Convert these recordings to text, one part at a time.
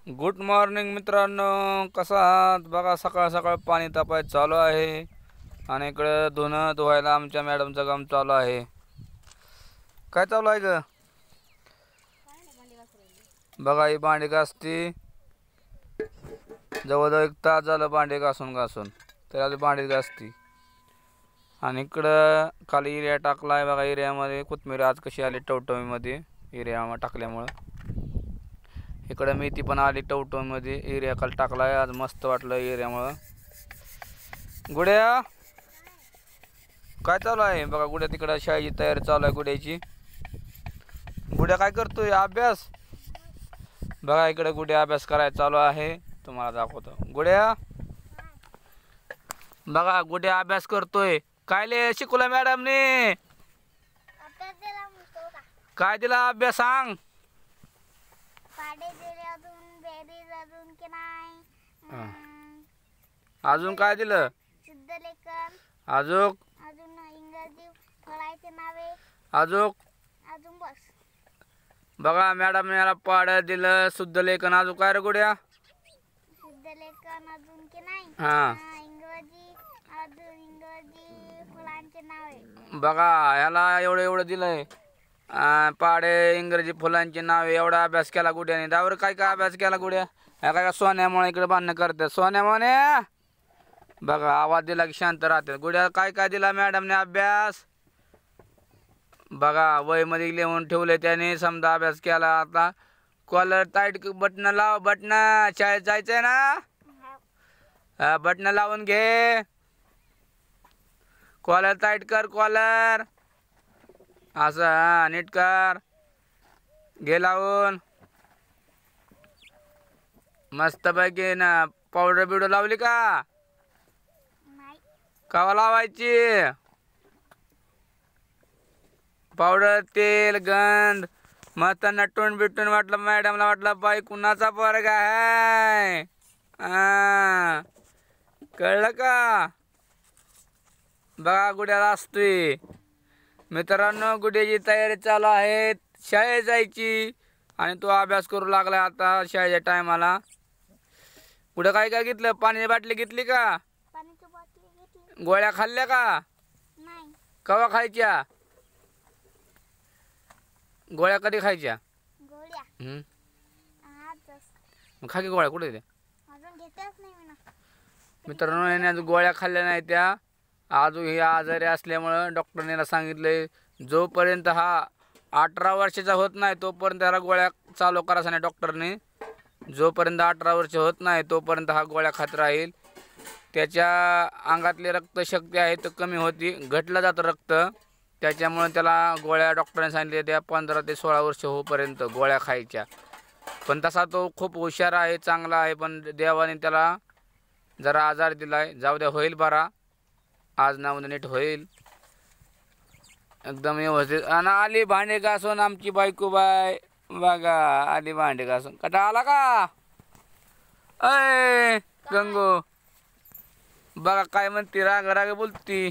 Good morning मित्रांनो, कसा आहात? बघा सकाळ सकाळ पाणी तापाय चालू आहे आणि इकडे धुणं धुवायला आमच्या मॅडमचं काम चालू आहे. काय चालू आहे ग? बघा ही भांडी घासती, जवळजवळ 1 तास झालं भांडी घासून घासून तर आधी भांडी घासती. आणि इकडं खाली एरिया टाकला आहे बघा. एरियामध्ये कोथमीर आज कशी आली टवटवीमध्ये एरिया टाकल्यामुळं. इकडं मेथी पण आली टवटवीमध्ये एरिया खाली टाकला आहे. आज मस्त वाटलं एरियामुळं. गुड्या काय चालू आहे? बघा गुड्या तिकडं शाळेची तयारी चालू आहे गुड्याची. गुड्या काय करतोय? अभ्यास. बघा इकडे गुड्या अभ्यास करायला चालू आहे, तुम्हाला दाखवतो. गुड्या बघा गुड्या अभ्यास करतोय. काय ले शिकवलं मॅडमने? काय दिला अभ्यास सांग? अजून काय दिलं? शुद्धलेखन, अजून इंग्रजी फळांची नावे, अजून बस. बघा मॅडमने याला पाड्या दिलं, शुद्ध लेखन. अजून काय रे गुड्या? शुद्धलेखन अजून की नाही. इंग्रजी फुलांचे नावे. बघा ह्याला एवढं दिलंय. पाडे इंग्रजी फुलांची नावे एवढा अभ्यास केला गुड्याने. त्यावर काय काय अभ्यास केला गुड्या? ह्या काय सोन्यामुळे इकडे बांधणं करते. सोन्यामुळे बघा आवाज दिला की शांत राहते. गुड्या काय काय दिला मॅडमने अभ्यास? बघा वहीमध्ये लिहून ठेवले त्याने. समजा अभ्यास केला. आता कॉलर टाईट बटन लाव. बटन शाळेत जायचंय ना, बटन लावून घे. कॉलर टाईट कर. कॉलर असं नीट कर. घे लावून मस्त पैकी ना. पावडर बिवडर लावली का? कवा लावायची पावडर? तेल गंध मस्त नटून बिटून वाटलं मॅडमला. वाटलं बाई कुणाचा पोरगा आहे. कळलं का? बघा गुड्याला असतोय. मित्रांनो गुड्याची तयारी चालू आहे शाळेत जायची आणि तो अभ्यास करू लागला आता शाळेच्या टायमाला. पुढे काय काय घेतलं? पाण्याची बाटली घेतली का? पाण्याची बाटली घेतली. गोळ्या खाल्ल्या का? नाही. कवा खायच्या? गोळ्या कधी खायच्या? गोळ्या मग खा की गोळ्या. कुठे त्या? अजून घेतच नाही मी ना. मित्रांनो याने अजून गोळ्या खाल्ल्या नाही त्या. अजून हे आजारी असल्यामुळं डॉक्टरने याला सांगितलंय जोपर्यंत हा 18 वर्षाचा होत नाही तोपर्यंत त्याला गोळ्या चालू करायचा नाही डॉक्टरने. जोपर्यंत 18 वर्ष होत नाही तोपर्यंत हा गोळ्या खात राहील. त्याच्या अंगातली रक्तशक्ती आहे तर कमी होती, घटलं जातं रक्त. त्याच्यामुळे त्याला गोळ्या डॉक्टरने सांगितले त्या 15 ते 16 वर्ष होईपर्यंत गोळ्या खायच्या. पण तसा तो खूप हुशार आहे, चांगला आहे. पण देवाने त्याला जरा आजार दिलाय. जाऊ द्या, होईल बरा. आज ना उद्या नीट होईल एकदम व्यवस्थित. आणि आली भांडे घासून आमची बायको बाय. बघा आली भांडे घासून. कटा आला का? अय गंगो बघा काय म्हणते. राग राग बोलती.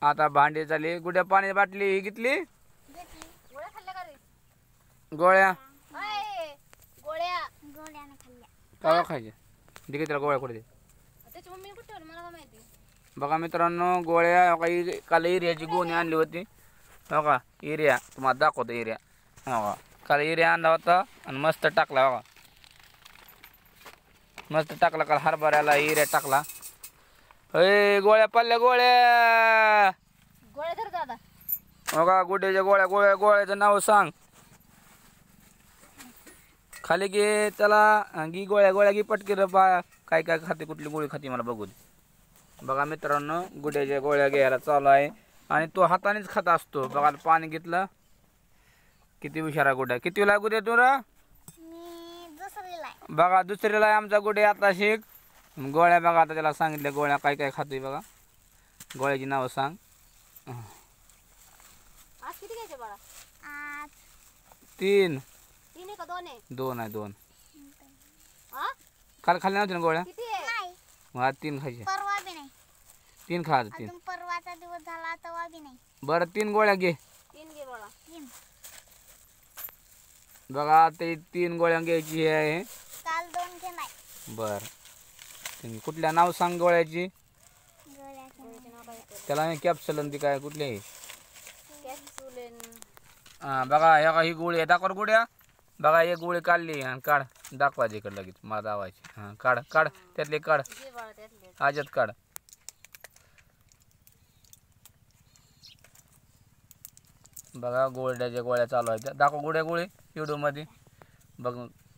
आता भांडी झाली. गुड्या पाण्याची बाटली ही घेतली. गोळ्या खाल्ल्या का रे? गोळ्या गोळ्या खाल्ल्या. कवा खायच्या? ठीक आहे, गोळ्या कुठे दे. त्याची मम्मी कुठे ठेवली मला काय माहिती. बघा मित्रांनो गोळ्या काही काल एरियाची गोणी आणली होती. बघा एरिया तुम्हाला दाखवतो. एरिया बघा काल एरिया आणला होता आणि मस्त टाकला. बघा मस्त टाकला काल हरभऱ्याला एरिया टाकला. गोळ्या पडल्या. गोळ्या धर दादा. बघा गुड्याच्या गोळ्या. गोळ्याचं नाव सांग. खाली घे त्याला. घी गोळ्या घे पटकी रे बा. काय काय खाते, कुठली गोळी खाते मला बघू दे. बघा मित्रांनो गुड्याच्या गोळ्या घ्यायला चालू आहे आणि तो हातानेच खात असतो. बघा पाणी घेतलं. किती हुशार आहे गुड्या. किती वेळा गुड्या तू रा? बघा दुसरीला आहे आमचा गुड्या. आता शिक गोळ्या. बघा आता त्याला सांगितल्या गोळ्या काय काय खातोय. बघा गोळ्याची नावं सांग. आज किती घ्यायचे बाळा? आज 3. 3 आहे का 2 आहे? 2 आहे 2. काल खाल्ल्या नव्हत्या ना गोळ्या? किती आहे? मग आज 3 खायचे. परवा बी नाही. 3 खा. 3 परवाचा दिवस झाला तवा बी नाही. बरं 3 गोळ्या घे. 3 घे बाळा. 3 बघा ते 3 गोळ्या घ्यायची हे आहे. काल 2 घेणार. बर कुठल्या नाव सांग गोळ्याची. गोळ्याचे नाव काय? त्याला मी कॅप्सूल ती काय कुठली आहे. कॅप्सूलेन. हां बघा ह्या ही गोळी आहे. दाखवर गोळ्या. बघा एक गोळी काढली आणि काढ दाखवायची इकडे लगेच मला दावायची. हां काढ काढ त्यातले काढ जे बाळा त्यातले. आजत काढ. बघा गोळ्याच्या गोळ्या चालू आहेत. दाखव गोळी यूट्यूबमध्ये. बघ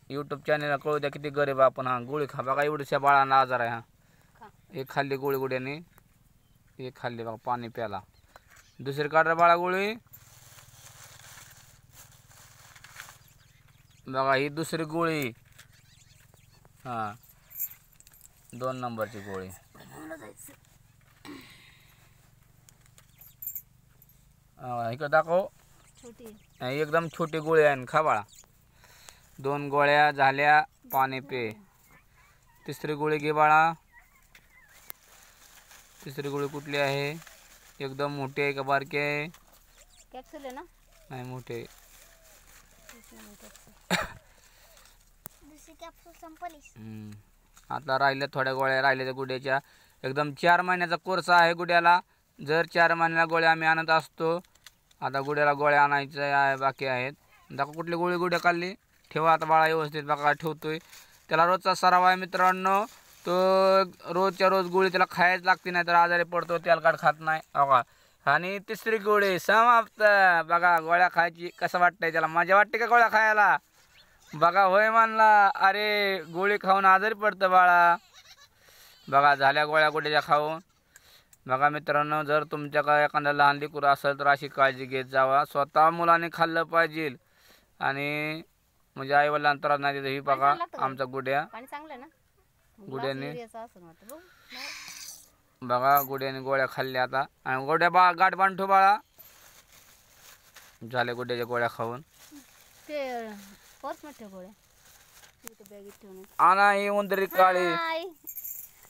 यूट्यूब चॅनलला कळू द्या किती गरीब आपण. हां गोळी खा. बघा एवढ्याशा बाळांना आजार आहे. हां एक खाल्ली गोळी गुड्याने. एक खाल्ली बघा पाणी प्याला. दुसरी काढ रे बाळा गोळी. बघा ही दुसरी गोळी. हां 2 नंबरची गोळी. इकडं दाखव. छोटी. एकदम छोटी गोळी आहे. खा बाळा. 2 गोळ्या झाल्या. पाणी पे. तिसरी गोळी घे बाळा. तिसरी गोळी कुठली आहे. एकदम मोठी आहे का बारकी आहे. कॅप्सूल आहे ना. नाही मोठी आहे. दुसरी कॅप्सूल संपली. आता राहिल्या थोड्या गोळ्या राहिल्या त्या गुड्याच्या. एकदम 4 महिन्याचा कोर्स आहे गुड्याला. जर 4 महिन्याला गोळ्या आम्ही आणत असतो. आता गुड्याला गोळ्या आणायच्या आहे बाकी आहेत. दाखव कुठली गोळी गुड्या काढली. ठेवा आता बाळा व्यवस्थित. बघा ठेवतोय. त्याला रोजचा सराव आहे मित्रांनो. तो रोजच्या रोज गोळी त्याला खायच लागते नाही तर आजारी पडतो. तेलकट खात नाही. बघा आणि तिसरी गोळी समाप्त. बघा गोळ्या खायची कसं वाटतंय त्याला. मजा वाटते का गोळ्या खायला. बघा होय म्हणला. अरे गोळी खाऊन आजारी पडतं बाळा. बघा झाल्या गोळ्या गुड्याच्या खाऊन. बघा मित्रांनो जर तुमच्याकडे एखादा लहान लेकरू असेल तर अशी काळजी घेत जावा. स्वतः मुलाने खाल्लं पाहिजे आणि म्हणजे आईवडिलांना त्रास नाही देत. ही बघा आमचा गुड्या. पाणी चांगलं ना. गुड्याने असं वाटतं बघ. बघा गुड्याने गोळ्या खाल्ल्या आता. आणि गोड्या गाठ बांधतो बाळा. झाल्या गुड्याच्या गोळ्या खाऊन. ते पर्स मध्ये गोळ्या. इथे बॅगेत ठेवून. आणा ही उंदरी काळी.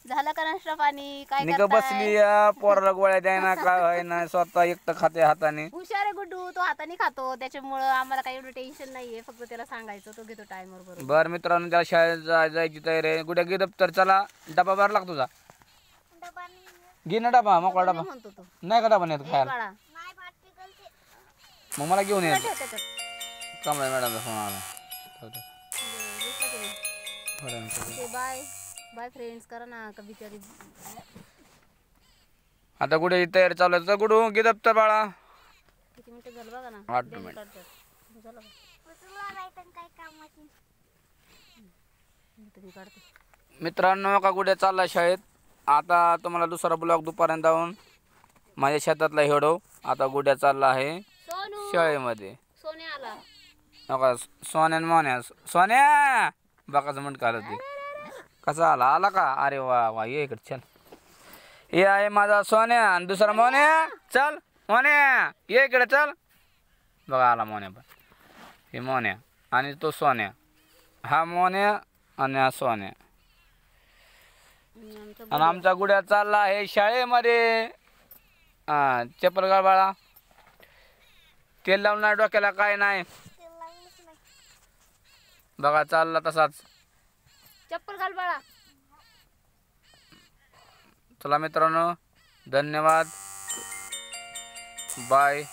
झालं का नाश्ता पाणी. काय निका बसली या पोराला गोळ्या द्यायना काय व्हाय ना. स्वतः एकटं खाते हाताने. हुशार आहे गुड्डू. तो हाताने खातो त्याच्यामुळं आम्हाला काही एवढं टेन्शन नाहीये. फक्त त्याला सांगायचं तो घेतो टाइमवर बरोबर. बर मित्रांनो त्याला शाळेत जायची तयारी आहे. गुड्या घे दप्तर. चला डबा भरला का तुझा. घे ना डबा. मोकळा डबा म्हणतो तो. नाही का डबा नाही खायला. बाळा मग मला घेऊन ये. ठेव त्याच्यात. कमला मॅडमचा फोन आला. बाय बाय फ्रेंड्स करा ना का बिचारी. आता गुड्याची तयारी चालू आहे. गुडू घे दप्तर बाळा. किती मिनिटं झालं बघा ना. 8 मिनिट. तुम्ही काढते. मित्रांनो का गुड्या चालला शाळेत. आता तुम्हाला दुसरा ब्लॉग दुपारपर्यंत जाऊन माझ्या शेतातला हेडो. आता गुड्या चालला आहे सोनू शाळेमध्ये. सोन्या आला. नका सोन्या मोन्या. सोन्या बघाचं म्हणत आलं ते. कसा आला. आला का. अरे वा वा ये इकडे चल. हे आहे माझा सोन्या आणि दुसरा मोन्या. चल मोन्या ये इकडे चल. बघा आला मोन्या पण. हे मोन्या आणि तो सोन्या. हा मोन्या आणि हा सोन्या. आणि आमचा गुड्या चालला आहे शाळेमध्ये. हां चप्पल घाल बाळा. तेल लावून नाही डोक्याला काय नाही. बघा चालला तसाच. चप्पल घाल बाळा. चला मित्रांनो धन्यवाद. बाय.